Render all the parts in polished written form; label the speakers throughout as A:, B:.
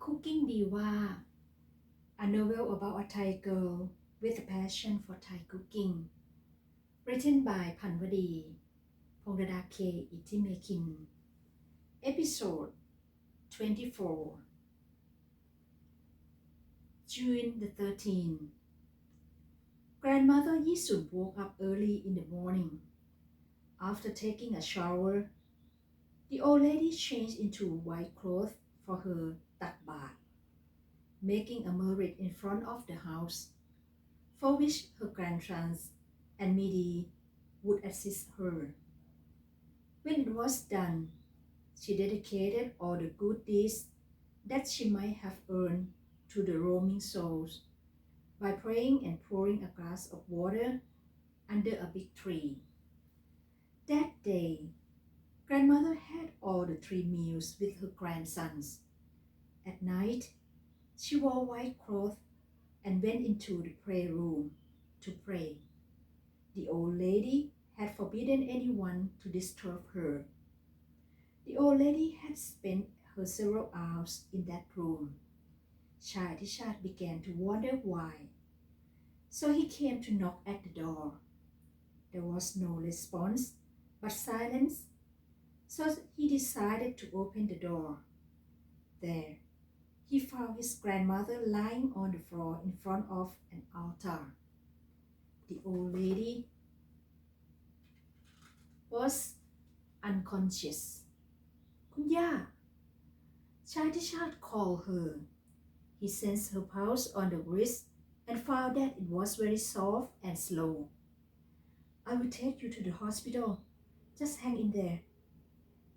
A: Cooking Diva, a novel about a Thai girl with a passion for Thai cooking, written by Panwadee, Ponglada ITTIMAKIN. Episode 24. June the 13th. Grandmother Yisun woke up early in the morning. After taking a shower, the old lady changed into white clothes for her tak bath, making a merit in front of the house, for which her grandsons and Midi would assist her. When it was done, she dedicated all the good deeds that she might have earned to the roaming souls by praying and pouring a glass of water under a big tree. That day, grandmother had all the 3 meals with her grandsons. At night, she wore white clothes and went into the prayer room to pray. The old lady had forbidden anyone to disturb her. The old lady had spent her several hours in that room. Chad began to wonder why. So he came to knock at the door. There was no response, but silence. So he decided to open the door. There, he found his grandmother lying on the floor in front of an altar. The old lady was unconscious. คุณย่า Chad called her. He sensed her pulse on the wrist and found that it was very soft and slow. I will take you to the hospital. Just hang in there.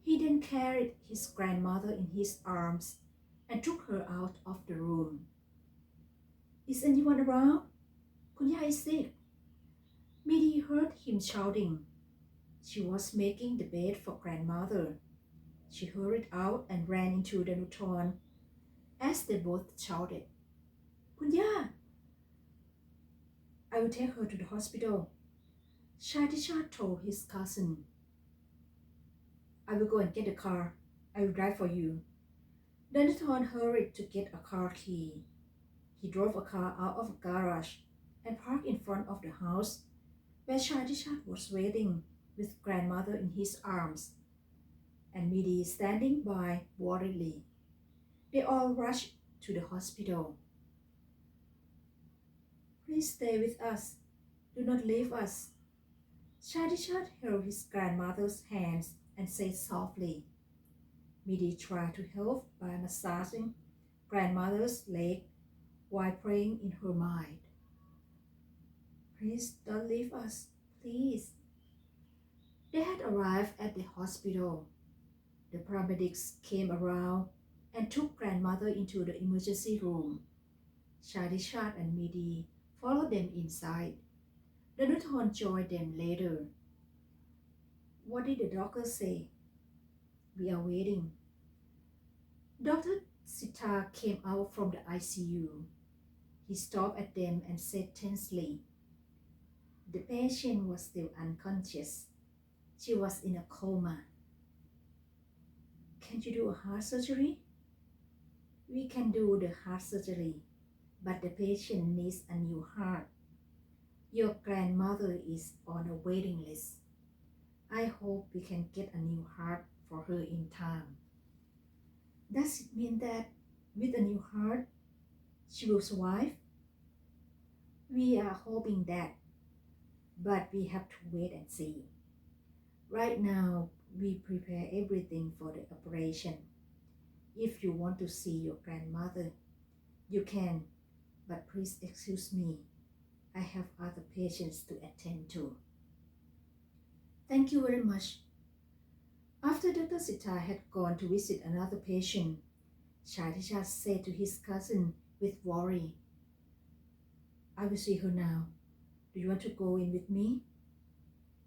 A: He then carried his grandmother in his arms and took her out of the room. Is anyone around? คุณย่า is sick. Midi heard him shouting. She was making the bed for grandmother. She hurried out and ran into the nuton as they both shouted, คุณย่า I will take her to the hospital. Chad told his cousin. I will go and get the car. I will drive for you. The nuton hurried to get a car key. He drove a car out of a garage and parked in front of the house where Chad was waiting with grandmother in his arms and Midi standing by worriedly. They all rushed to the hospital. Please stay with us. Do not leave us. Chad held his grandmother's hands and said softly. Midi tried to help by massaging grandmother's leg while praying in her mind. Please don't leave us, please. They had arrived at the hospital. The paramedics came around and took grandmother into the emergency room. Chad and Midi followed them inside. The nuton joined them later. What did the doctor say? We are waiting. Dr. Sita came out from the ICU. He stopped at them and said tensely, the patient was still unconscious. She was in a coma. Can you do a heart surgery? We can do the heart surgery, but the patient needs a new heart. Your grandmother is on a waiting list. I hope we can get a new heart for her in time. Does it mean that with a new heart, she will survive? We are hoping that, but we have to wait and see. Right now, we prepare everything for the operation. If you want to see your grandmother, you can, but please excuse me. I have other patients to attend to. Thank you very much. After Dr. Sita had gone to visit another patient, Chad said to his cousin with worry, I will see her now. Do you want to go in with me?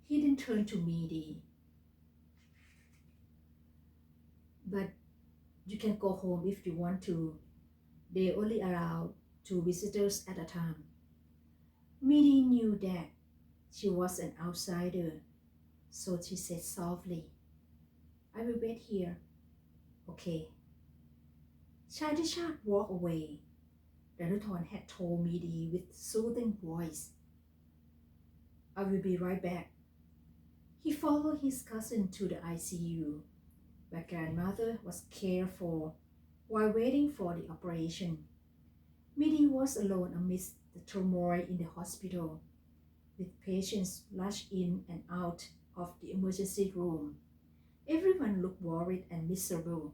A: He then turned to Midi. But you can go home if you want to. They only allow 2 visitors at a time. Midi knew that she was an outsider, so she said softly, I will wait here. Okay. Shadishat walked away. The Luton had told Midi with soothing voice, "I will be right back." He followed his cousin to the ICU, where grandmother was cared for while waiting for the operation. Midi was alone amidst the turmoil in the hospital, with patients rushed in and out of the emergency room. Everyone looked worried and miserable.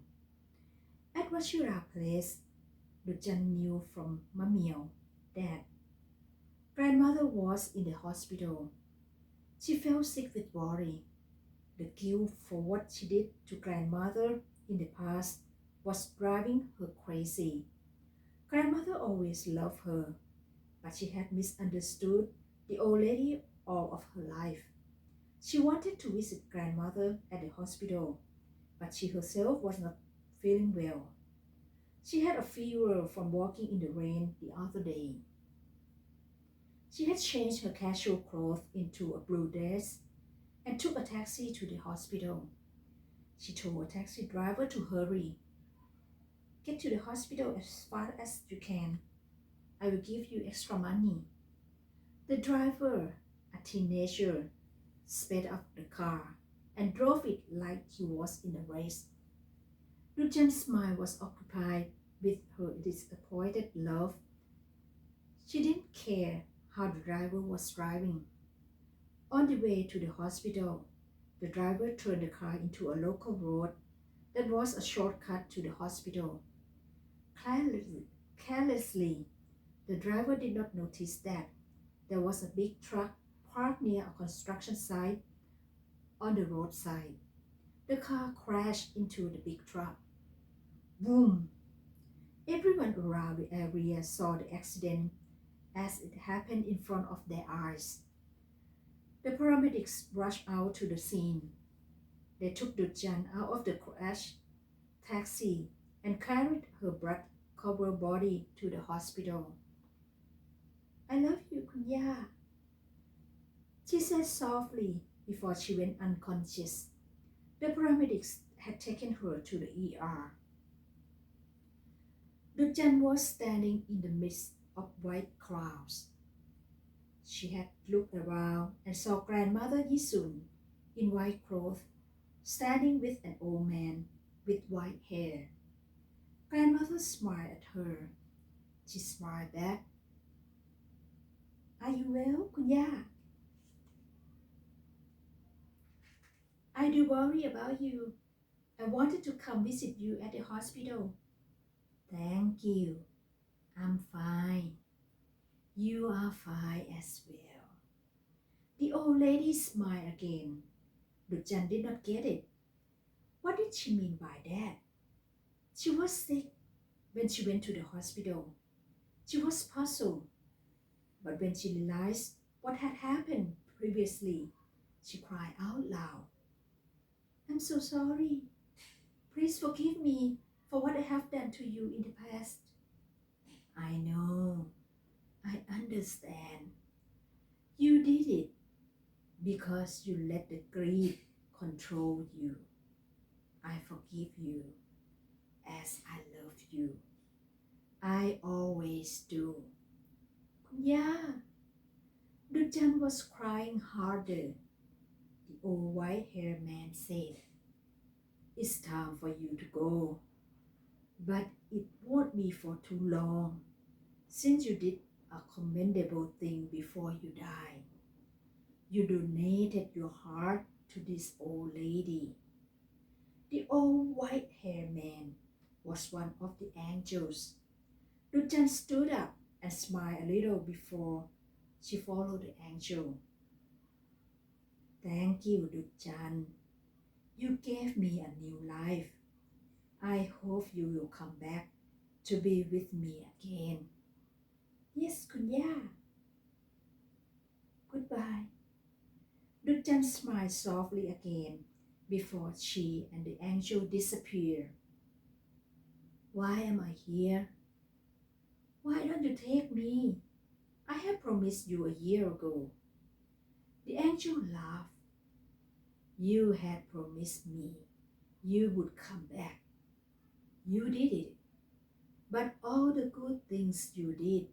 A: At Washira Place, Lujan knew from Mamiel that grandmother was in the hospital. She felt sick with worry. The guilt for what she did to grandmother in the past was driving her crazy. Grandmother always loved her, but she had misunderstood the old lady all of her life. She wanted to visit grandmother at the hospital, but she herself was not feeling well. She had a fever from walking in the rain the other day. She had changed her casual clothes into a blue dress and took a taxi to the hospital. She told a taxi driver to hurry. "Get to the hospital as fast as you can. I will give you extra money." The driver, a teenager, sped up the car and drove it like he was in a race. Lujan's mind was occupied with her disappointed love. She didn't care how the driver was driving. On the way to the hospital, the driver turned the car into a local road that was a shortcut to the hospital. Carelessly, the driver did not notice that there was a big truck parked near a construction site on the roadside. The car crashed into the big truck. Boom! Everyone around the area saw the accident as it happened in front of their eyes. The paramedics rushed out to the scene. They took Dujan out of the crash taxi and carried her blood-covered body to the hospital. "I love you, Kunya," she said softly before she went unconscious. The paramedics had taken her to the ER. Dujan was standing in the midst of white clouds. She had looked around and saw grandmother Yisun in white clothes standing with an old man with white hair. Grandmother smiled at her. She smiled back. "Are you well, Kunya? I do worry about you. I wanted to come visit you at the hospital." "Thank you. I'm fine. You are fine as well." The old lady smiled again. Dujan did not get it. What did she mean by that? She was sick when she went to the hospital. She was puzzled. But when she realized what had happened previously, she cried out loud. "I'm so sorry. Please forgive me for what I have done to you in the past." "I know. I understand. You did it because you let the grief control you. I forgive you as I love you. I always do." "Yeah." Dujan was crying harder. The old white-haired man said, "It's time for you to go. But it won't be for too long, since you did a commendable thing before you died. You donated your heart to this old lady." The old white-haired man was one of the angels. Dujan stood up and smiled a little before she followed the angel. "Thank you, Dujan. You gave me a new life. I hope you will come back to be with me again." "Yes, Kunya." "Goodbye." Dujan smiled softly again before she and the angel disappeared. "Why am I here? Why don't you take me? I have promised you a year ago." The angel laughed. "You had promised me you would come back. You did it. but all the good things you did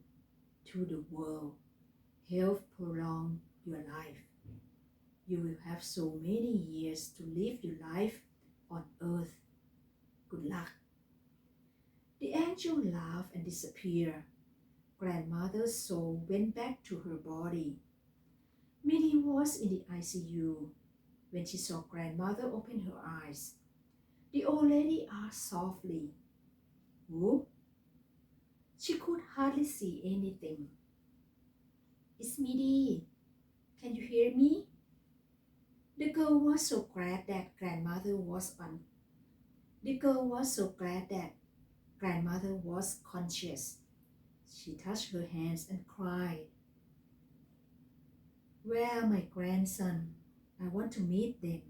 A: to the world help prolong your life. You will have so many years to live your life on earth. Good luck. The angel laughed and disappeared. Grandmother's soul went back to her body. Minnie was in the ICU. When she saw grandmother open her eyes, the old lady asked softly, "Who?" She could hardly see anything. "It's Minnie. Can you hear me?" The girl was so glad that grandmother was on. The girl was so glad that grandmother was conscious. She touched her hands and cried, "Where are my grandson? I want to meet them."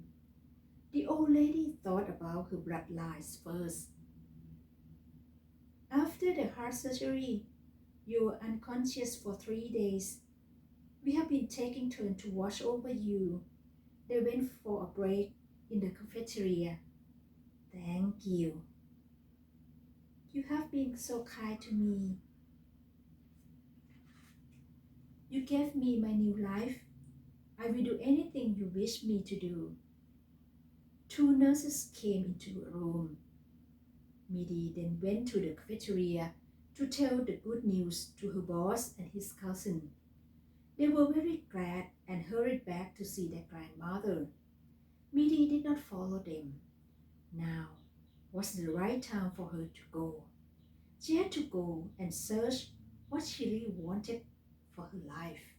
A: The old lady thought about her bloodlines first. "After the heart surgery, you were unconscious for 3 days. We have been taking turns to watch over you." They went for a break in the cafeteria. "Thank you. You have been so kind to me. You gave me my new life. I will do anything you wish me to do." Two nurses came into the room. Midi then went to the cafeteria to tell the good news to her boss and his cousin. They were very glad and hurried back to see their grandmother. Midi did not follow them. Now was the right time for her to go. She had to go and search what she really wanted for her life.